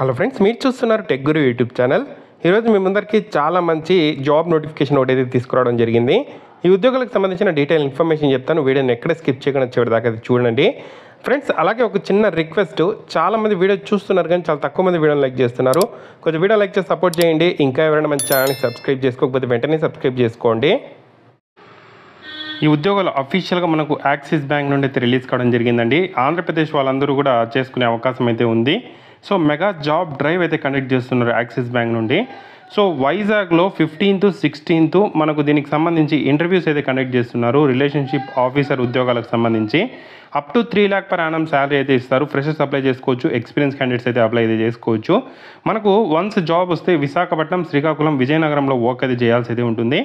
Hello friends, మీరు చూస్తున్నారు tech గురు YouTube channel. ఈరోజు మీ ముందరికి చాలా మంచి జాబ్ నోటిఫికేషన్ ఒకటైతే తీసుకురావడం జరిగింది. ఈ ఉద్యోగాలకు సంబంధించిన డీటెయిల్ ఇన్ఫర్మేషన్ చెప్తాను. వీడియోని ఎక్కడ స్కిప్ చేయకుండా చివరి దాకా చూడండి ఫ్రెండ్స్. అలాగే ఒక చిన్న రిక్వెస్ట్, చాలామంది వీడియో చూస్తున్నారు కానీ చాలా తక్కువ మంది వీడియోని లైక్ చేస్తున్నారు. కొంచెం వీడియో లైక్ చేసి సపోర్ట్ చేయండి. ఇంకా ఎవరైనా మన ఛానల్ని సబ్స్క్రైబ్ చేసుకోకపోతే వెంటనే సబ్స్క్రైబ్ చేసుకోండి. ఈ ఉద్యోగాలు అఫీషియల్గా మనకు యాక్సిస్ బ్యాంక్ నుండి అయితే రిలీజ్ కావడం జరిగిందండి. ఆంధ్రప్రదేశ్ వాళ్ళందరూ కూడా చేసుకునే అవకాశం అయితే ఉంది. సో మెగా జాబ్ డ్రైవ్ అయితే కండక్ట్ చేస్తున్నారు యాక్సిస్ బ్యాంక్ నుండి. సో వైజాగ్లో 15th, 16th మనకు దీనికి సంబంధించి ఇంటర్వ్యూస్ అయితే కండక్ట్ చేస్తున్నారు. రిలేషన్షిప్ ఆఫీసర్ ఉద్యోగాలకు సంబంధించి up to 3 lakh per annum salary అయితే ఇస్తారు. ఫ్రెషర్స్ అప్లై చేసుకోవచ్చు, ఎక్స్పీరియన్స్ క్యాండిడేట్స్ అయితే అప్లై అయితే చేసుకోవచ్చు. మనకు వన్స్ జాబ్ వస్తే విశాఖపట్నం, శ్రీకాకుళం, విజయనగరంలో వర్క్ అయితే చేయాల్సి అయితే ఉంటుంది.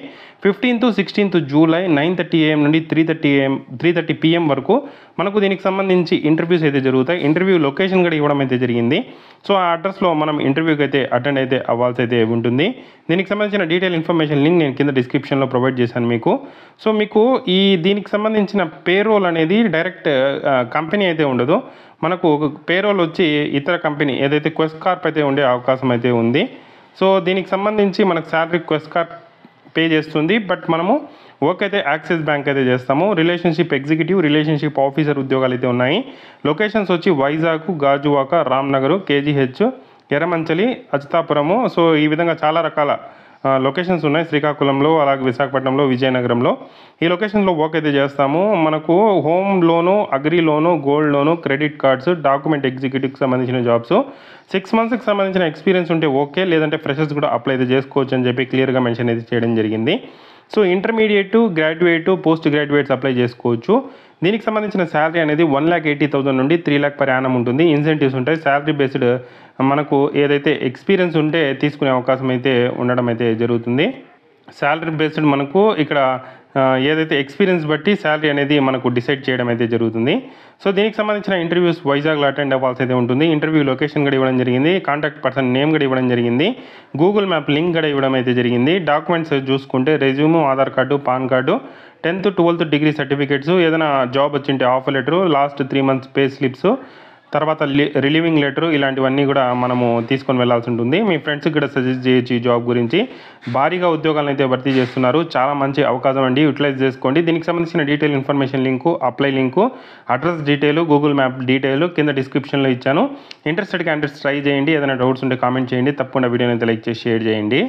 15th, 16th జూలై 9:30 AM నుండి 3:30 PM వరకు మనకు దీనికి సంబంధించి ఇంటర్వ్యూస్ అయితే జరుగుతాయి. ఇంటర్వ్యూ లొకేషన్ కూడా ఇవ్వడం అయితే జరిగింది. సో ఆ అడ్రస్లో మనం ఇంటర్వ్యూకి అయితే అటెండ్ అయితే అవ్వాల్సి అయితే ఉంటుంది. దీనికి సంబంధించిన డీటెయిల్ ఇన్ఫర్మేషన్ లింక్ నేను కింద డిస్క్రిప్షన్లో ప్రొవైడ్ చేశాను మీకు. సో మీకు దీనికి సంబంధించిన పేరోల్ అనేది డైరెక్ట్ కంపెనీ అయితే ఉండదు. మనకు పేరోల్ వచ్చి ఇతర కంపెనీ ఏదైతే క్వెస్ట్ కార్ప్ అయితే ఉండే అవకాశం అయితే ఉంది. సో దీనికి సంబంధించి మనకు శాలరీ క్వెస్ట్ కార్ప్ పే చేస్తుంది. బట్ మనము వర్క్ అయితే యాక్సిస్ బ్యాంక్ అయితే చేస్తాము. రిలేషన్షిప్ ఎగ్జిక్యూటివ్, రిలేషన్షిప్ ఆఫీసర్ ఉద్యోగాలు అయితే ఉన్నాయి. లొకేషన్స్ వచ్చి వైజాగ్, గాజువాక, రామ్నగర్, కేజీహెచ్, ఎర్రమంచలి, అచ్యుతాపురము. సో ఈ విధంగా చాలా రకాల లొకేషన్స్ ఉన్నాయి. శ్రీకాకుళంలో, అలాగే విశాఖపట్నంలో, విజయనగరంలో ఈ లొకేషన్లో వర్క్ అయితే చేస్తాము. మనకు home loan, agri loan, gold loan, credit cards, document ఎగ్జిక్యూటివ్కి సంబంధించిన జాబ్స్. 6 monthsకి సంబంధించిన ఎక్స్పీరియన్స్ ఉంటే ఓకే, లేదంటే ఫ్రెషర్స్ కూడా అప్లై అయితే చేసుకోవచ్చు అని చెప్పి క్లియర్గా మెన్షన్ అయితే చేయడం జరిగింది. So intermediate, graduate, post graduates apply చేసుకోవచ్చు. దీనికి సంబంధించిన శాలరీ అనేది 1,80,000 నుండి 3 lakh per annum ఉంటుంది. ఇన్సెంటివ్స్ ఉంటాయి. శాలరీ బేస్డ్ మనకు ఏదైతే ఎక్స్పీరియన్స్ ఉంటే తీసుకునే అవకాశం అయితే ఉండడం అయితే జరుగుతుంది. శాలరీ బేస్డ్ మనకు ఇక్కడ ఏదైతే ఎక్స్పీరియన్స్ బట్టి శాలరీ అనేది మనకు డిసైడ్ చేయడం అయితే జరుగుతుంది. సో దీనికి సంబంధించిన ఇంటర్వ్యూస్ వైజాగ్లో అటెండ్ అవ్వాల్సి అయితే ఉంటుంది. ఇంటర్వ్యూ లొకేషన్ కూడా ఇవ్వడం జరిగింది. కాంటాక్ట్ పర్సన్ నేమ్ కూడా ఇవ్వడం జరిగింది. గూగుల్ మ్యాప్ లింక్ కూడా ఇవ్వడం అయితే జరిగింది. డాక్యుమెంట్స్ చూసుకుంటే resume, Aadhaar card, pan card, 10th, 12th degree certificates, ఏదైనా జాబ్ వచ్చింటే offer letter, last 3 months pay slips, తర్వాత రిలీవింగ్ లెటరు, ఇలాంటివన్నీ కూడా మనము తీసుకొని వెళ్లాల్సి ఉంటుంది. మీ ఫ్రెండ్స్కి కూడా సజెస్ట్ చేయొచ్చు ఈ జాబ్ గురించి. భారీగా ఉద్యోగాలను అయితే భర్తీ చేస్తున్నారు. చాలా మంచి అవకాశం అండి, యూటిలైజ్ చేసుకోండి. దీనికి సంబంధించిన detail information link, apply link, address detail, Google map detail కింద డిస్క్రిప్షన్లో ఇచ్చాను. ఇంట్రెస్టెడ్ క్యాండిడేట్స్ ట్రై చేయండి. ఏదైనా డౌట్స్ ఉంటే కామెంట్ చేయండి. తప్పకుండా వీడియోని అయితే లైక్ చేసి షేర్ చేయండి.